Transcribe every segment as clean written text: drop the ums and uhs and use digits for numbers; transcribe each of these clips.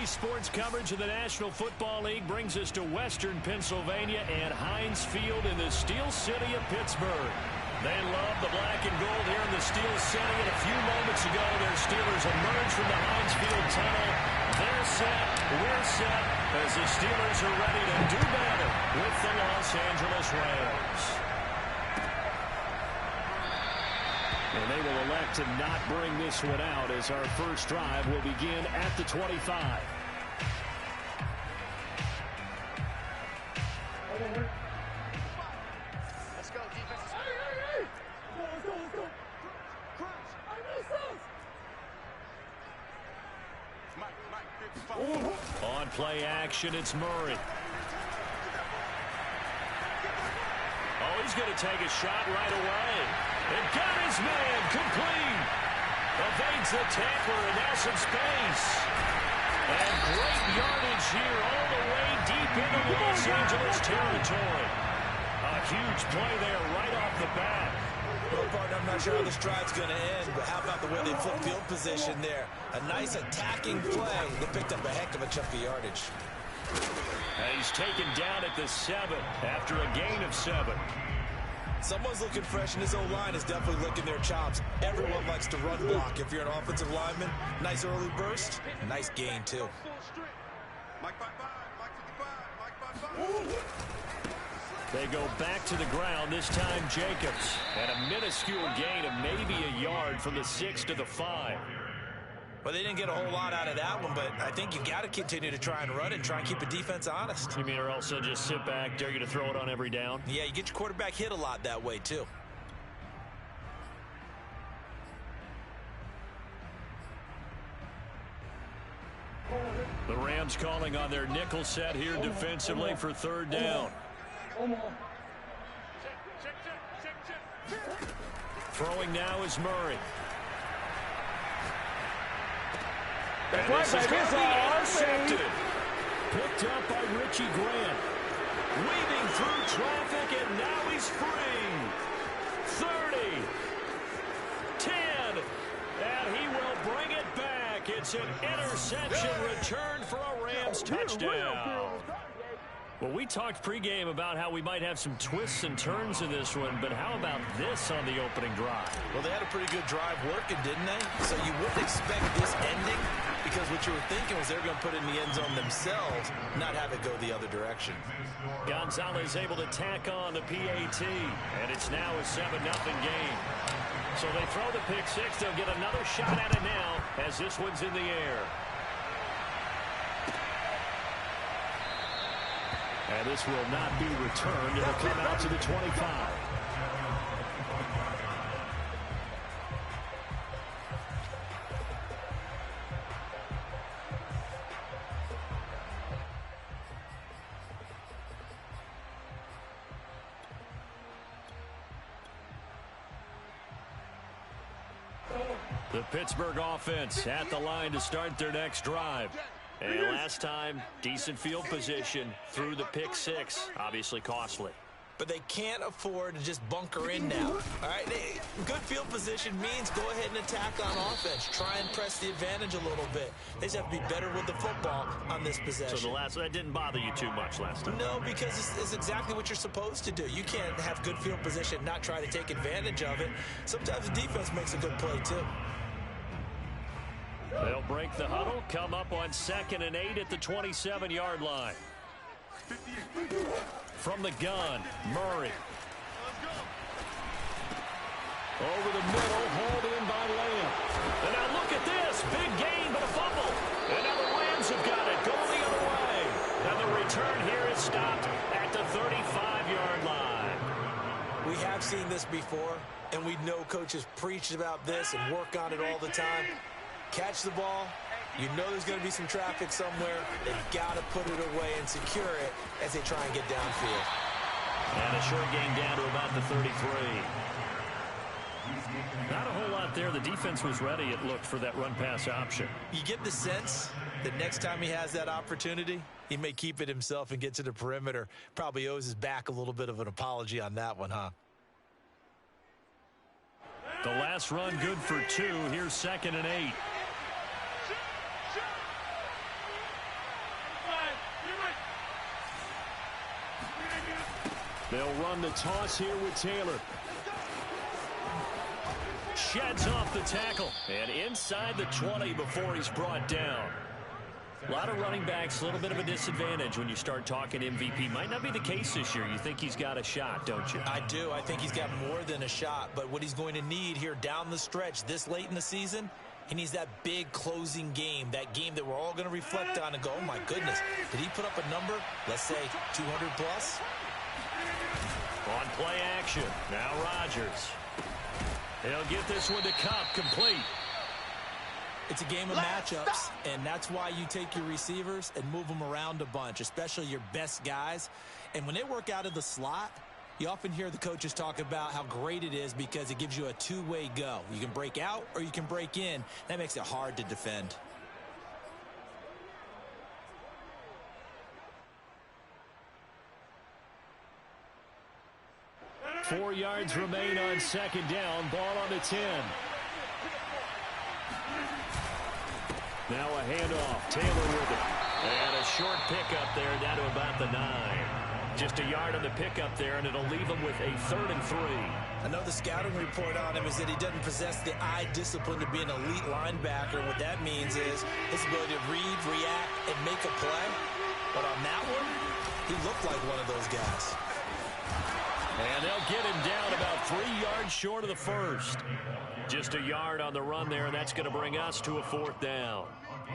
sports coverage of the National Football League brings us to Western Pennsylvania and Heinz Field in the Steel City of Pittsburgh. They love the black and gold here in the Steel City, and a few moments ago, their Steelers emerged from the Heinz Field tunnel. They're set, we're set, as the Steelers are ready to do battle with the Los Angeles Rams. And they will elect to not bring this one out as our first drive will begin at the 25. Let's go, defense. Let's go. On play action, it's Murray. Oh, he's going to take a shot right away. And got his man complete. Evades the tackler and now some space. And great yardage here all the way deep into Los Angeles territory. A huge play there right off the bat. Well, partner, I'm not sure how this drive's going to end, but how about the way they flip field position there? A nice attacking play. They picked up a heck of a chunk of yardage. And he's taken down at the 7 after a gain of 7. Someone's looking fresh, and his O-line is definitely licking their chops. Everyone likes to run block. If you're an offensive lineman, nice early burst, nice gain, too. They go back to the ground, this time Jacobs. And a minuscule gain of maybe a yard from the 6 to the 5. Well, they didn't get a whole lot out of that one, but I think you got to continue to try and run and try and keep the defense honest. You mean or else they'll just sit back, dare you to throw it on every down? Yeah, you get your quarterback hit a lot that way, too. The Rams calling on their nickel set here defensively for third down. Throwing now is Murray. And this is going to be intercepted. Picked up by Richie Grant. Weaving through traffic, and now he's free. 30. 10. And he will bring it back. It's an interception return for a Rams touchdown. Well, we talked pregame about how we might have some twists and turns in this one, but how about this on the opening drive? Well, they had a pretty good drive working, didn't they? So you wouldn't expect this ending because what you were thinking was they were going to put it in the end zone themselves, not have it go the other direction. Gonzalez able to tack on the PAT, and it's now a 7-0 game. So they throw the pick six. They'll get another shot at it now as this one's in the air. And this will not be returned. It'll come out to the 25. The Pittsburgh offense at the line to start their next drive. And last time, decent field position through the pick six. Obviously costly. But they can't afford to just bunker in now. All right, good field position means go ahead and attack on offense. Try and press the advantage a little bit. They just have to be better with the football on this possession. So that didn't bother you too much last time? No, because it's exactly what you're supposed to do. You can't have good field position and not try to take advantage of it. Sometimes the defense makes a good play, too. They'll break the huddle, come up on 2nd and 8 at the 27-yard line. From the gun, Murray. Over the middle, hauled in by Lamb. And now look at this, big gain, but a fumble. And now the Rams have got it, going the other way. And the return here is stopped at the 35-yard line. We have seen this before, and we know coaches preach about this and work on it all the time. Catch the ball. You know there's going to be some traffic somewhere. They've got to put it away and secure it as they try and get downfield. And a short gain down to about the 33. Not a whole lot there. The defense was ready, it looked, for that run-pass option. You get the sense that next time he has that opportunity, he may keep it himself and get to the perimeter. Probably owes his back a little bit of an apology on that one, huh? The last run good for 2. Here's 2nd and 8. They'll run the toss here with Taylor. Sheds off the tackle. And inside the 20 before he's brought down. A lot of running backs, a little bit of a disadvantage when you start talking MVP. Might not be the case this year. You think he's got a shot, don't you? I do. I think he's got more than a shot. But what he's going to need here down the stretch this late in the season, he needs that big closing game, that game that we're all going to reflect on and go, oh, my goodness, did he put up a number, let's say, 200 plus? On play action, now Rodgers. He'll get this one to Cup, complete. It's a game of matchups, and that's why you take your receivers and move them around a bunch, especially your best guys. And when they work out of the slot, you often hear the coaches talk about how great it is because it gives you a two-way go. You can break out or you can break in. That makes it hard to defend. Four yards remain on second down. Ball on the 10. Now a handoff. Taylor with it. And a short pickup there down to about the 9. Just a yard on the pickup there, and it'll leave him with a 3rd and 3. I know the scouting report on him is that he doesn't possess the eye discipline to be an elite linebacker. What that means is his ability to read, react, and make a play. But on that one, he looked like one of those guys. And they'll get him down about 3 yards short of the first. Just a yard on the run there, and that's going to bring us to a 4th down.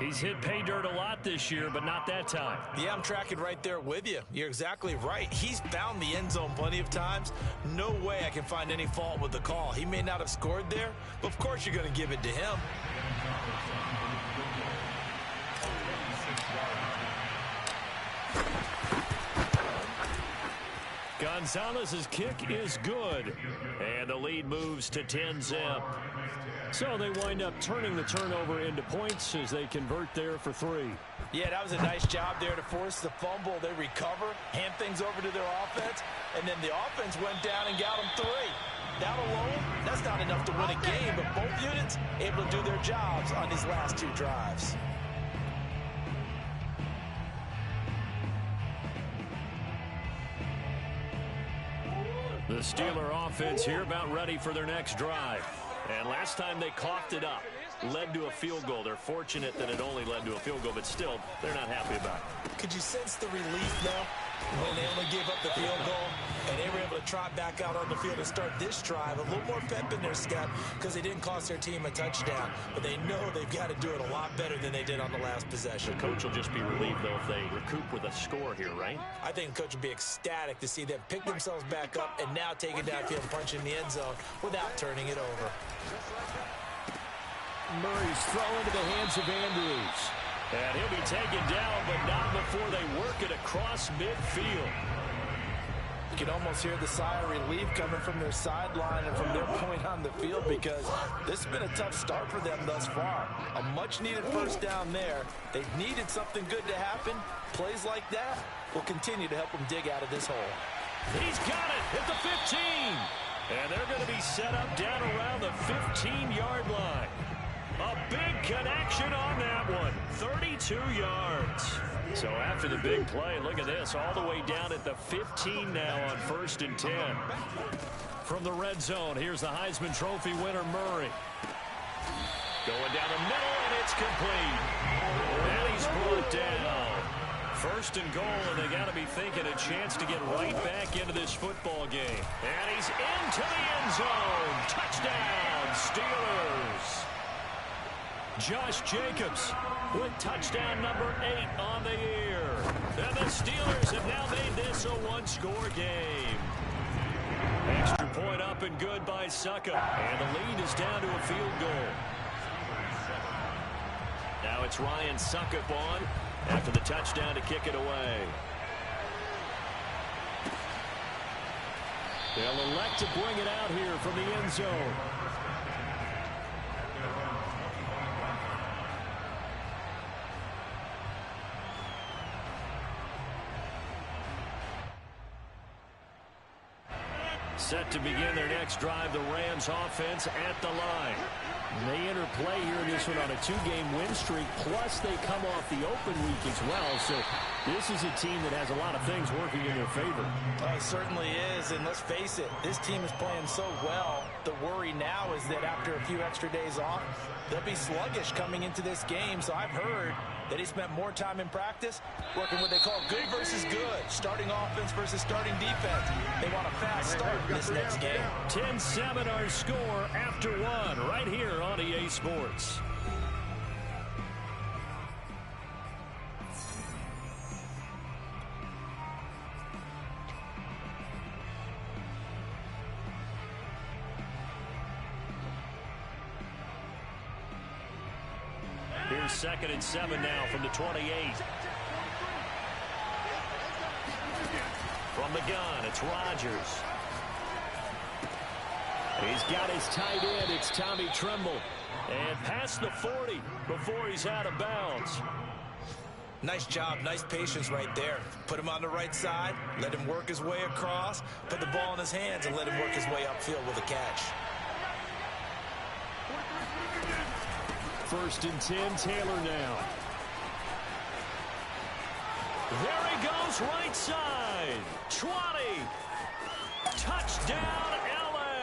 He's hit pay dirt a lot this year, but not that time. Yeah, I'm tracking right there with you. You're exactly right. He's found the end zone plenty of times. No way I can find any fault with the call. He may not have scored there, but of course you're going to give it to him. Gonzalez's kick is good, and the lead moves to 10-zip. So they wind up turning the turnover into points as they convert there for 3. Yeah, that was a nice job there to force the fumble. They recover, hand things over to their offense, and then the offense went down and got them 3. That alone, that's not enough to win a game, but both units able to do their jobs on these last 2 drives. The Steeler offense here about ready for their next drive. And last time they coughed it up, led to a field goal. They're fortunate that it only led to a field goal, but still, they're not happy about it. Could you sense the relief now when they only gave up the field goal and they were able to trot back out on the field and start this drive? A little more pep in their step because they didn't cost their team a touchdown, but they know they've got to do it a lot better than they did on the last possession. The coach will just be relieved, though, if they recoup with a score here, right? I think the coach will be ecstatic to see them pick themselves back up and now take it downfield and punch in the end zone without turning it over. Murray's throw into the hands of Andrews. And he'll be taken down, but not before they work it across midfield. You can almost hear the sigh of relief coming from their sideline and from their point on the field because this has been a tough start for them thus far. A much-needed first down there. They've needed something good to happen. Plays like that will continue to help them dig out of this hole. He's got it at the 15. And they're going to be set up down around the 15-yard line. A big connection on that one. 32 yards. So after the big play, look at this, all the way down at the 15 now on 1st and 10. From the red zone, here's the Heisman Trophy winner, Murray. Going down the middle, and it's complete. And he's brought down. 1st and goal, and they got to be thinking a chance to get right back into this football game. And he's into the end zone. Touchdown, Steelers. Josh Jacobs with touchdown number 8 on the year. And the Steelers have now made this a one-score game. Extra point up and good by Suckup. And the lead is down to a field goal. Now it's Ryan Suckup on after the touchdown to kick it away. They'll elect to bring it out here from the end zone. Set to begin their next drive, the Rams offense at the line. They interplay here in this one on a 2-game win streak, plus they come off the open week as well. So this is a team that has a lot of things working in their favor. It certainly is, and let's face it, this team is playing so well. The worry now is that after a few extra days off, they'll be sluggish coming into this game. So I've heard that he spent more time in practice working what they call good versus good, starting offense versus starting defense. They want a fast start in this next game. 10-7 our score after one right here on EA Sports. Here's 2nd and 7 now from the 28. From the gun, it's Rodgers. He's got his tight end. It's Tommy Tremble. And past the 40 before he's out of bounds. Nice job, nice patience right there. Put him on the right side, let him work his way across, put the ball in his hands, and let him work his way upfield with a catch. 1st and 10, Taylor now. There he goes, right side. 20. Touchdown, LA.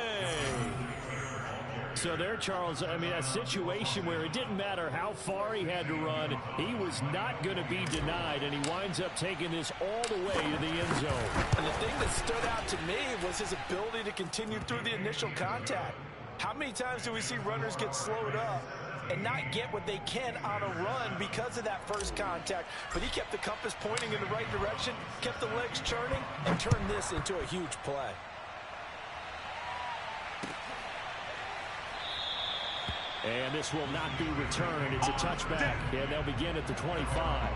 So there, Charles, I mean, a situation where it didn't matter how far he had to run, he was not going to be denied, and he winds up taking this all the way to the end zone. And the thing that stood out to me was his ability to continue through the initial contact. How many times do we see runners get slowed up and not get what they can on a run because of that first contact? But he kept the compass pointing in the right direction, kept the legs churning, and turned this into a huge play. And this will not be returned. It's a touchback, and they'll begin at the 25.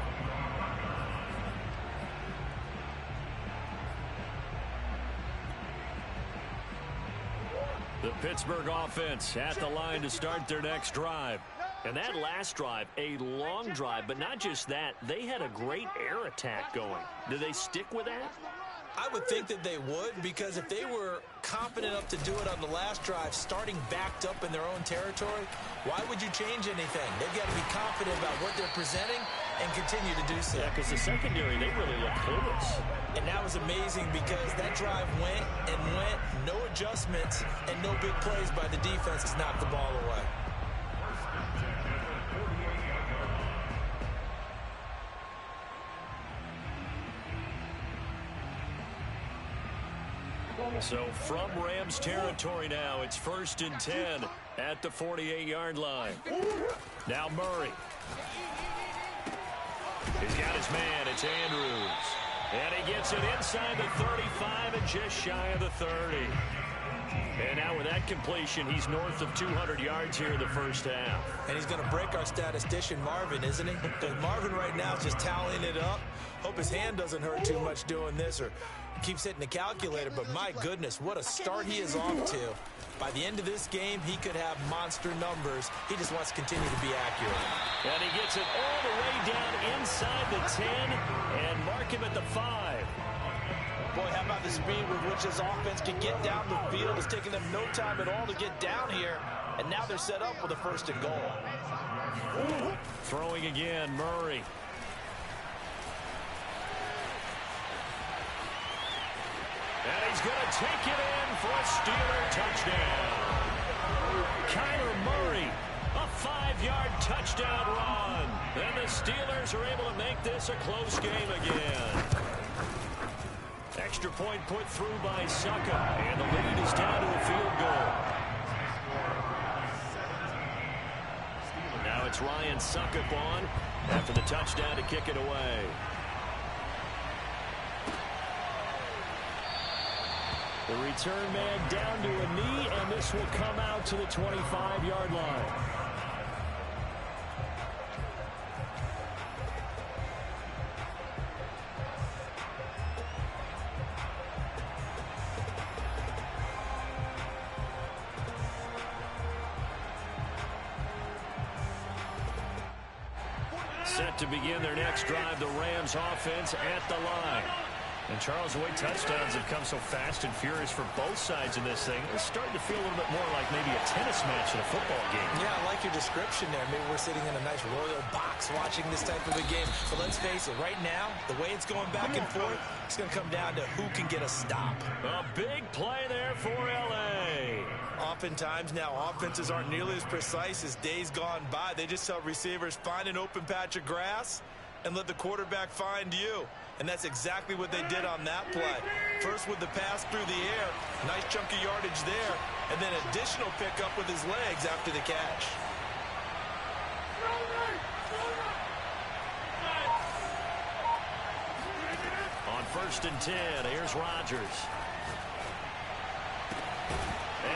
The Pittsburgh offense at the line to start their next drive. And that last drive, a long drive, but not just that. They had a great air attack going. Do they stick with that? I would think that they would, because if they were confident enough to do it on the last drive, starting backed up in their own territory, why would you change anything? They've got to be confident about what they're presenting and continue to do so. Yeah, because the secondary, they really look clueless. And that was amazing because that drive went and went, no adjustments, and no big plays by the defense to knock the ball away. So from Rams territory now, it's 1st and 10 at the 48-yard line. Now Murray. He's got his man. It's Andrews. And he gets it inside the 35 and just shy of the 30. And now with that completion, he's north of 200 yards here in the first half. And he's going to break our statistician, Marvin, isn't he? Because Marvin right now is just tallying it up. Hope his hand doesn't hurt too much doing this or keeps hitting the calculator. But my goodness, what a start he is off to. By the end of this game, he could have monster numbers. He just wants to continue to be accurate. And he gets it all the way down inside the 10 and mark him at the 5. Boy, how about the speed with which this offense can get down the field? It's taking them no time at all to get down here. And now they're set up with a 1st and goal. Throwing again, Murray. And he's going to take it in for a Steeler touchdown. Kyler Murray, a 5-yard touchdown run. And the Steelers are able to make this a close game again. Extra point put through by Succa, and the lead is down to a field goal. Now it's Ryan Suckup on after the touchdown to kick it away. The return man down to a knee, and this will come out to the 25-yard line. Set to begin their next drive, the Rams offense at the line. And Charles, the way touchdowns have come so fast and furious for both sides in this thing, it's starting to feel a little bit more like maybe a tennis match in a football game. Yeah, I like your description there. Maybe we're sitting in a nice royal box watching this type of a game. But let's face it, right now, the way it's going back and forth, it's going to come down to who can get a stop. A big play there for L.A. Oftentimes now, offenses aren't nearly as precise as days gone by. They just tell receivers, find an open patch of grass and let the quarterback find you. And that's exactly what they did on that play. First with the pass through the air, nice chunk of yardage there, and then additional pickup with his legs after the catch. On 1st and 10, here's Rodgers.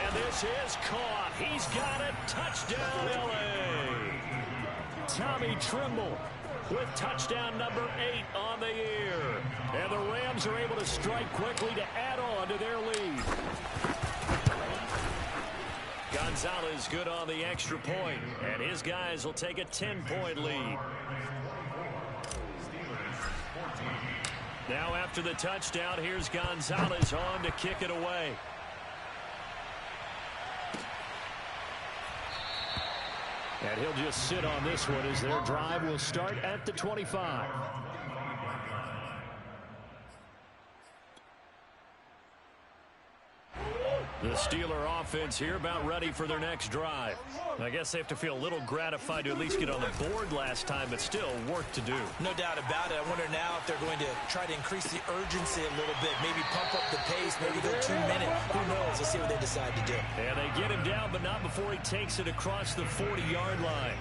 And this is caught. He's got it. Touchdown, L.A. Tommy Tremble with touchdown number 8 on the year. And the Rams are able to strike quickly to add on to their lead. Gonzalez good on the extra point, and his guys will take a 10-point lead. Now after the touchdown, here's Gonzalez on to kick it away. And he'll just sit on this one as their drive will start at the 25. The Steeler offense here about ready for their next drive. I guess they have to feel a little gratified to at least get on the board last time, but still work to do. No doubt about it. I wonder now if they're going to try to increase the urgency a little bit, maybe pump up the pace, maybe go 2-minute. Who knows? Let's see what they decide to do. And they get him down, but not before he takes it across the 40-yard line.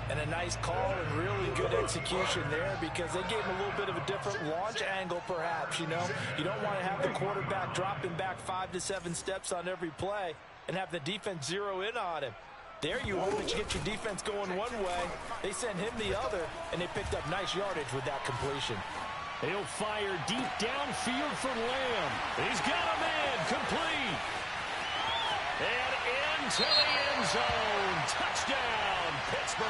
And a nice call and really good execution there because they gave him a little bit of a different launch angle perhaps, you know. You don't want to have the quarterback dropping back 5 to 7 steps on every play and have the defense zero in on him. There you hope that you get your defense going one way. They send him the other, and they picked up nice yardage with that completion. He'll fire deep downfield for Lamb. He's got a man complete. And into the end zone. Touchdown, Pittsburgh.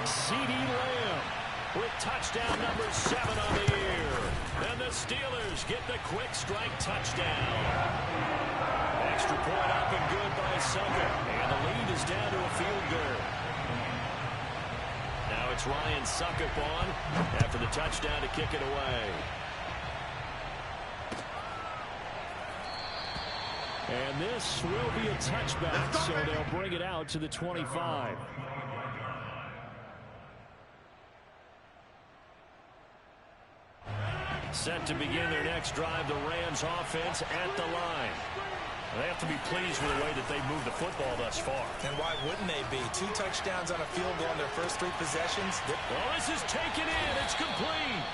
C.D. Lamb with touchdown number 7 on the year. And the Steelers get the quick strike touchdown. Extra point up and good by Sucker. And the lead is down to a field goal. Now it's Ryan Suckup on after the touchdown to kick it away. And this will be a touchback, so they'll bring it out to the 25. Set to begin their next drive, the Rams offense at the line. They have to be pleased with the way that they moved the football thus far. And why wouldn't they be? 2 touchdowns on a field goal in their first 3 possessions. Well, this is taken in. It's complete.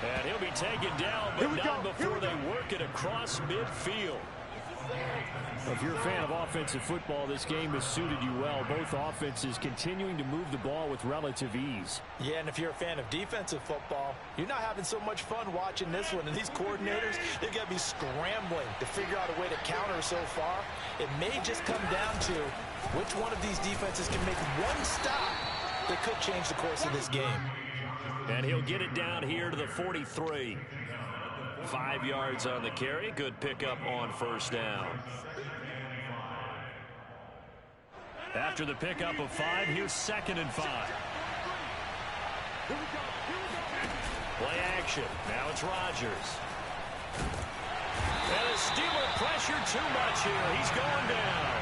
And he'll be taken down, but not before they work it across midfield. Well, if you're a fan of offensive football, this game has suited you well. Both offenses continuing to move the ball with relative ease. Yeah, and if you're a fan of defensive football, you're not having so much fun watching this one. And these coordinators, they've got to be scrambling to figure out a way to counter so far. It may just come down to which one of these defenses can make one stop that could change the course of this game. And he'll get it down here to the 43. 5 yards on the carry. Good pickup on first down. After the pickup of 5, here's 2nd and 5. Play action. Now it's Rodgers. And the Steeler pressure too much here. He's going down.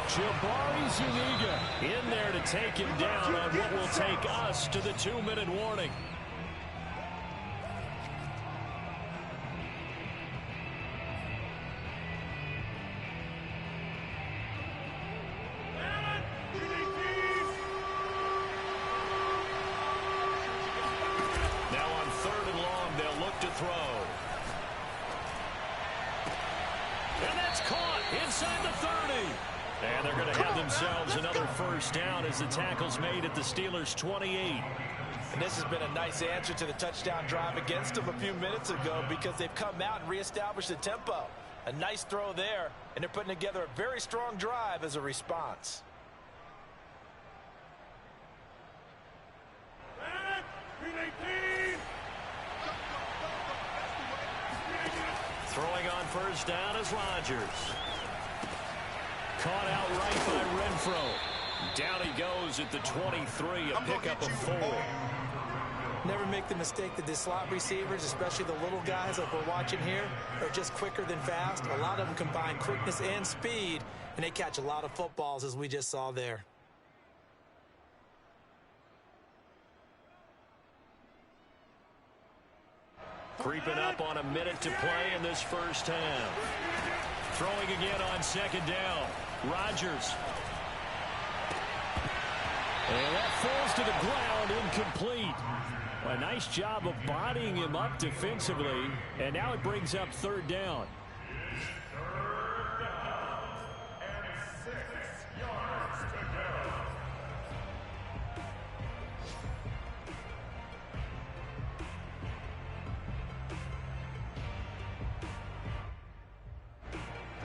Jabari Zuniga in there to take him down on what will take us to the 2-minute warning. And they're going to have themselves another first down as the tackle's made at the Steelers' 28. And this has been a nice answer to the touchdown drive against them a few minutes ago because they've come out and reestablished the tempo. A nice throw there, and they're putting together a very strong drive as a response. Throwing on first down is Rodgers. Caught out right by Renfro. Down he goes at the 23, a pickup of 4. Never make the mistake that the slot receivers, especially the little guys like we're watching here, are just quicker than fast. A lot of them combine quickness and speed, and they catch a lot of footballs, as we just saw there. Creeping up on a minute to play in this first half. Throwing again on second down. Rodgers. And that falls to the ground, incomplete. A nice job of bodying him up defensively, and now it brings up third down.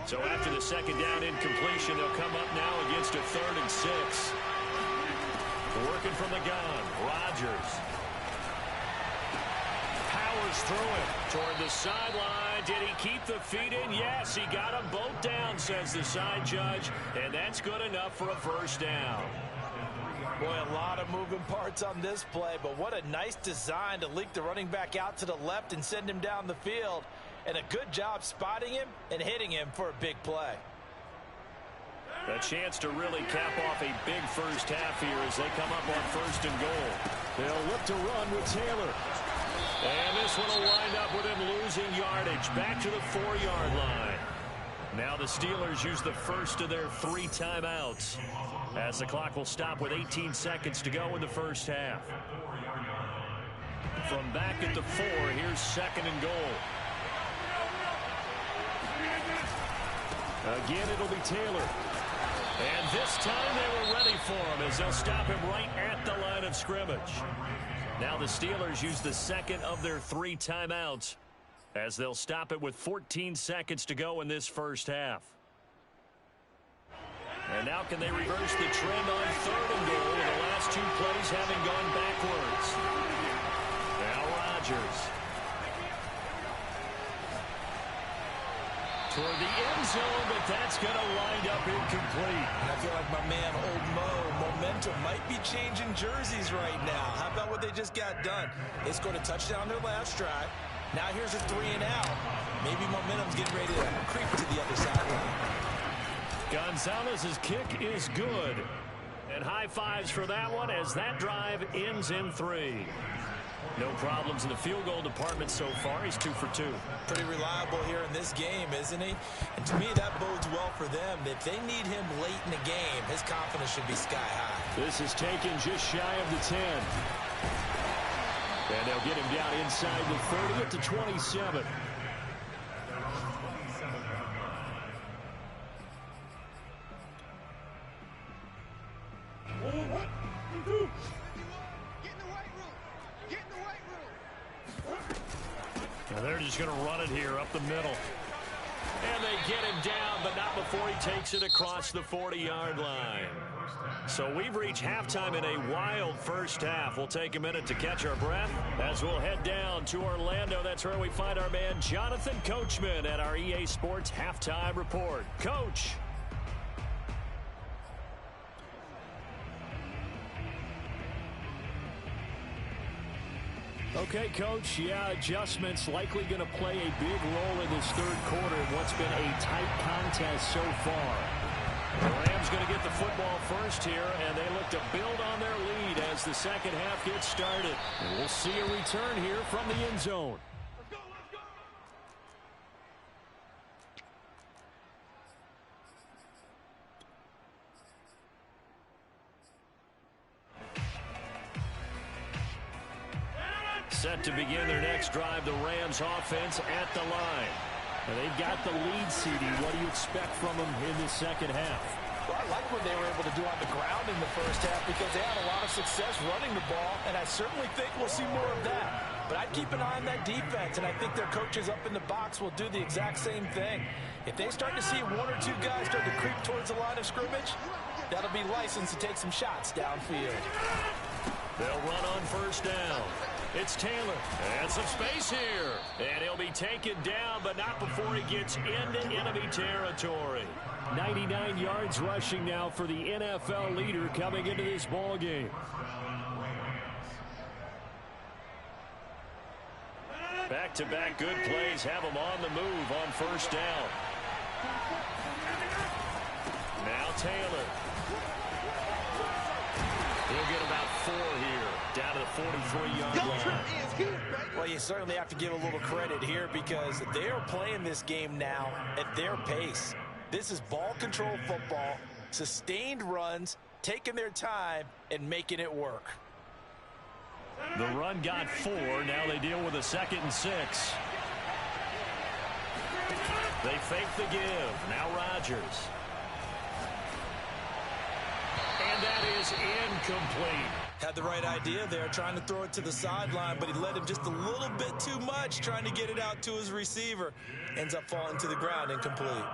So after the second down incompletion, they'll come up now against a 3rd and 6. Working from the gun, Rodgers. Powers through it toward the sideline. Did he keep the feet in? Yes, he got them both down, says the side judge, and that's good enough for a first down. Boy, a lot of moving parts on this play, but what a nice design to leak the running back out to the left and send him down the field. And a good job spotting him and hitting him for a big play. A chance to really cap off a big first half here as they come up on 1st and goal. They'll look to run with Taylor. And this one will wind up with him losing yardage back to the 4-yard line. Now the Steelers use the first of their 3 timeouts as the clock will stop with 18 seconds to go in the first half. From back at the 4, here's 2nd and goal. Again, it'll be Taylor. And this time they were ready for him as they'll stop him right at the line of scrimmage. Now the Steelers use the 2nd of their 3 timeouts as they'll stop it with 14 seconds to go in this first half. And now can they reverse the trend on 3rd and goal with the last 2 plays having gone backwards? Now Rodgers. Toward the end zone, but that's going to wind up incomplete. And I feel like my man, Old Mo, momentum might be changing jerseys right now. How about what they just got done? They scored a touchdown their last drive. Now here's a 3 and out. Maybe momentum's getting ready to creep to the other sideline. Gonzalez's kick is good. And high fives for that one as that drive ends in 3. No problems in the field goal department so far. He's 2 for 2. Pretty reliable here in this game, isn't he? And to me, that bodes well for them. If they need him late in the game, his confidence should be sky high. This is taken just shy of the 10. And they'll get him down inside the 30 at the 27. Now they're just going to run it here up the middle. And they get him down, but not before he takes it across the 40-yard line. So we've reached halftime in a wild first half. We'll take a minute to catch our breath as we'll head down to Orlando. That's where we find our man Jonathan Coachman at our EA Sports Halftime Report. Coach. Okay, Coach, yeah, adjustments likely going to play a big role in this third quarter in what's been a tight contest so far. The Rams going to get the football first here, and they look to build on their lead as the second half gets started. And we'll see a return here from the end zone. Set to begin their next drive, the Rams offense at the line. And they've got the lead, CD. What do you expect from them in the second half? Well, I like what they were able to do on the ground in the first half because they had a lot of success running the ball, and I certainly think we'll see more of that. But I'd keep an eye on that defense, and I think their coaches up in the box will do the exact same thing. If they start to see 1 or 2 guys start to creep towards the line of scrimmage, that'll be licensed to take some shots downfield. They'll run on first down. It's Taylor. And some space here. And he'll be taken down, but not before he gets into enemy territory. 99 yards rushing now for the NFL leader coming into this ball game. Back-to-back good plays have him on the move on first down. Now Taylor. He'll get about 4 here, down to the 43-yard line. Well, you certainly have to give a little credit here because they're playing this game now at their pace. This is ball control football, sustained runs, taking their time, and making it work. The run got 4. Now they deal with a 2nd and 6. They fake the give. Now Rodgers. And that is incomplete. Had the right idea there, trying to throw it to the sideline, but he led him just a little bit too much, trying to get it out to his receiver. Ends up falling to the ground, incomplete.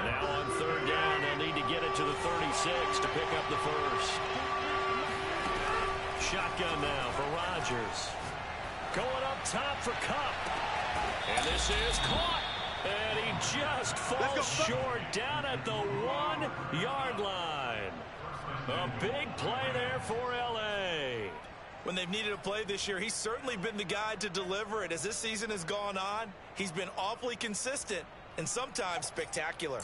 Now on 3rd down, they'll need to get it to the 36 to pick up the first. Shotgun now for Rodgers. Going up top for Kupp. And this is caught. And he just falls short down at the 1-yard line. A big play there for L.A. When they've needed a play this year, he's certainly been the guy to deliver it. As this season has gone on, he's been awfully consistent and sometimes spectacular.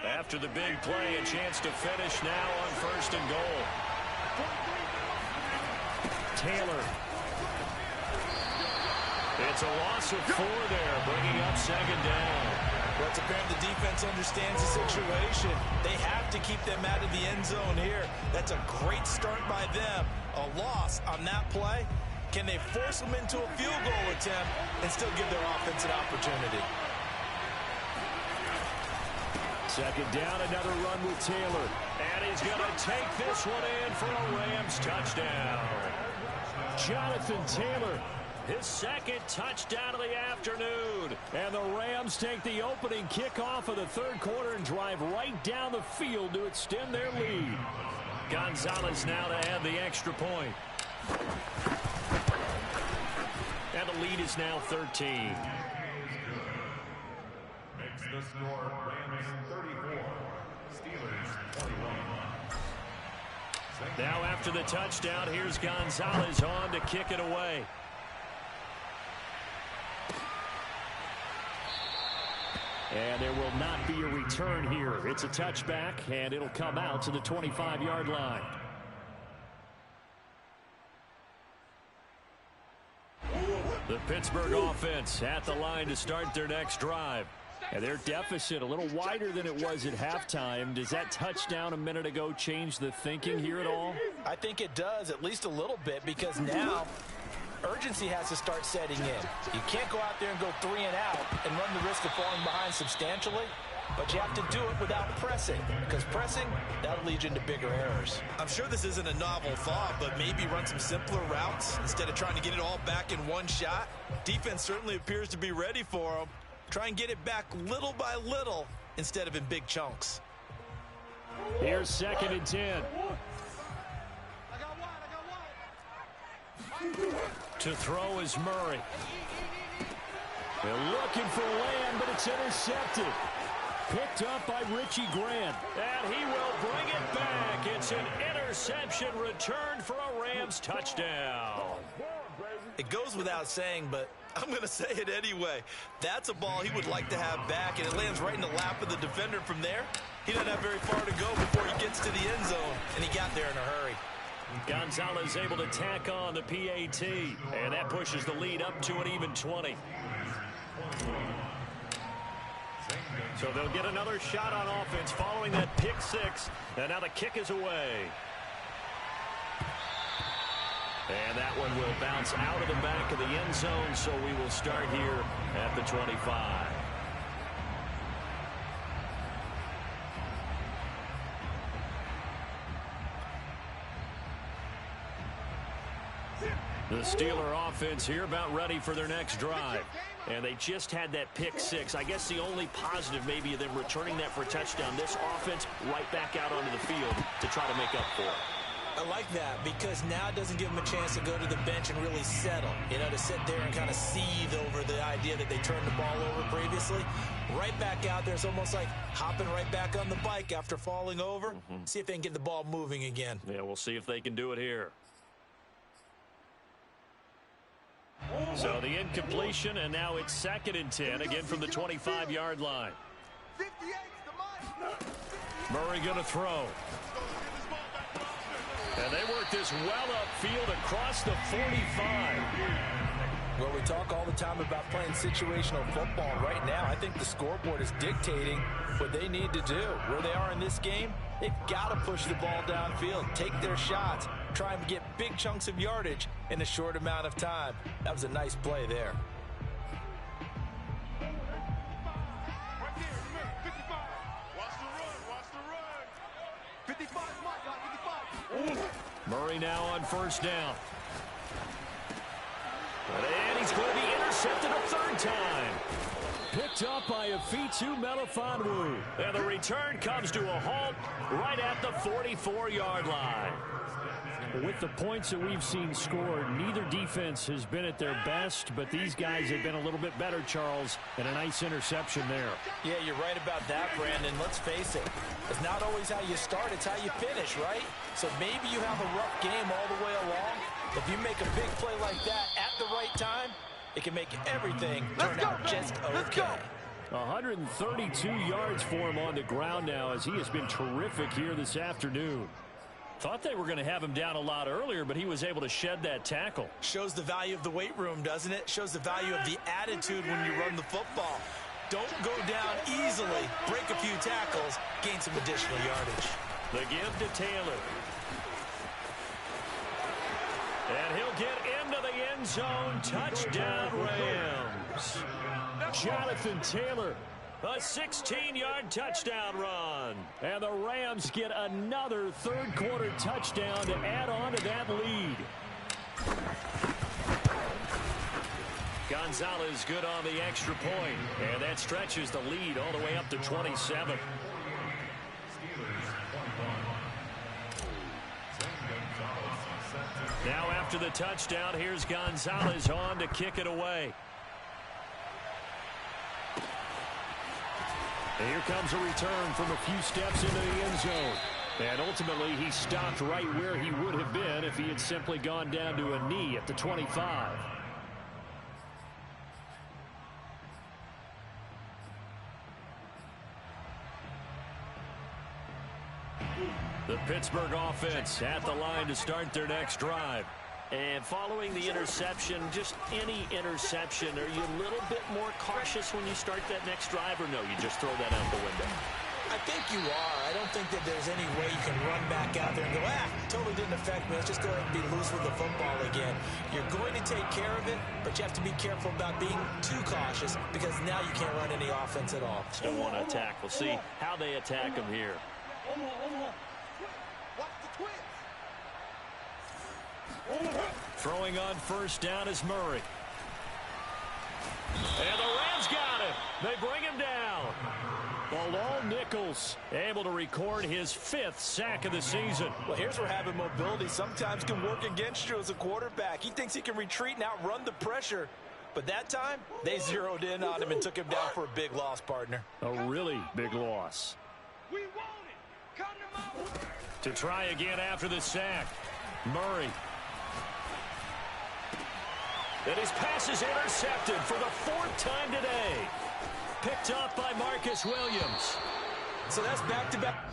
After the big play, a chance to finish now on 1st and goal. Taylor. It's a loss of 4 there, bringing up 2nd down. Well, it's apparent the defense understands the situation. They have to keep them out of the end zone here. That's a great start by them. A loss on that play. Can they force them into a field goal attempt and still give their offense an opportunity? 2nd down, another run with Taylor. And he's going to take this one in for a Rams touchdown. Jonathan Taylor, his 2nd touchdown of the afternoon. And the Rams take the opening kickoff of the 3rd quarter and drive right down the field to extend their lead. Gonzalez now to add the extra point. And the lead is now 13. Makes the score Rams 34, Steelers 21. Now after the touchdown, here's Gonzalez on to kick it away. And there will not be a return here. It's a touchback, and it'll come out to the 25-yard line. The Pittsburgh offense at the line to start their next drive. And their deficit a little wider than it was at halftime. Does that touchdown a minute ago change the thinking here at all? I think it does, at least a little bit, because now urgency has to start setting in. You can't go out there and go 3 and out and run the risk of falling behind substantially, but you have to do it without pressing, because pressing, that'll lead you into bigger errors. I'm sure this isn't a novel thought, but maybe run some simpler routes instead of trying to get it all back in one shot. Defense certainly appears to be ready for them. Try and get it back little by little instead of in big chunks. Here's 2nd and 10. To throw is Murray. They're looking for land, but it's intercepted. Picked up by Richie Grant. And he will bring it back. It's an interception return for a Rams touchdown. It goes without saying, but I'm going to say it anyway. That's a ball he would like to have back, and it lands right in the lap of the defender from there. He doesn't have very far to go before he gets to the end zone, and he got there in a hurry. Gonzalez able to tack on the PAT, and that pushes the lead up to an even 20. So they'll get another shot on offense following that pick 6, and now the kick is away. And that one will bounce out of the back of the end zone, so we will start here at the 25. The Steeler offense here about ready for their next drive. And they just had that pick 6. I guess the only positive maybe of them returning that for a touchdown. This offense right back out onto the field to try to make up for it. I like that because now it doesn't give them a chance to go to the bench and really settle, to sit there and kind of seethe over the idea that they turned the ball over previously. Right back out there, it's almost like hopping right back on the bike after falling over. See if they can get the ball moving again. Yeah, we'll see if they can do it here. So the incompletion, and now it's 2nd and 10, again from the 25-yard line. Murray going to throw. And they work this well upfield across the 45. Well, we talk all the time about playing situational football. Right now, I think the scoreboard is dictating what they need to do. Where they are in this game, they've got to push the ball downfield, take their shots, try and get big chunks of yardage in a short amount of time. That was a nice play there. Murray now on 1st down. And he's going to be intercepted a 3rd time. Picked up by Afitu Melifonwu. And the return comes to a halt right at the 44-yard line. With the points that we've seen scored, neither defense has been at their best, but these guys have been a little bit better, Charles, and a nice interception there. Yeah, you're right about that, Brandon. Let's face it. It's not always how you start, it's how you finish, right? So maybe you have a rough game all the way along. If you make a big play like that at the right time, it can make everything turn out just okay. 132 yards for him on the ground now as he has been terrific here this afternoon. Thought they were going to have him down a lot earlier, but he was able to shed that tackle. Shows the value of the weight room, doesn't it? Shows the value of the attitude when you run the football. Don't go down easily. Break a few tackles. Gain some additional yardage. The give to Taylor. And he'll get into the end zone. Touchdown, Rams. Jonathan Taylor. A 16-yard touchdown run. And the Rams get another 3rd-quarter touchdown to add on to that lead. Gonzalez good on the extra point. And that stretches the lead all the way up to 27. Now after the touchdown, here's Gonzalez on to kick it away. And here comes a return from a few steps into the end zone. And ultimately, he stopped right where he would have been if he had simply gone down to a knee at the 25. The Pittsburgh offense at the line to start their next drive. And following the interception, just any interception, are you a little bit more cautious when you start that next drive, or no, you just throw that out the window? I think you are. I don't think that there's any way you can run back out there and go, totally didn't affect me. Let's just go ahead and be loose with the football again. You're going to take care of it, but you have to be careful about being too cautious because now you can't run any offense at all. Just don't want to attack. We'll see how they attack him here. Throwing on 1st down is Murray. And the Rams got him. They bring him down. Bilal Nichols able to record his 5th sack of the season. Well, here's where having mobility sometimes can work against you as a quarterback. He thinks he can retreat and outrun the pressure. But that time, they zeroed in on him and took him down for a big loss, partner. A really big loss. We want it. Cut him out. To try again after the sack. Murray. And his pass is intercepted for the 4th time today. Picked up by Marcus Williams. So that's back-to-back.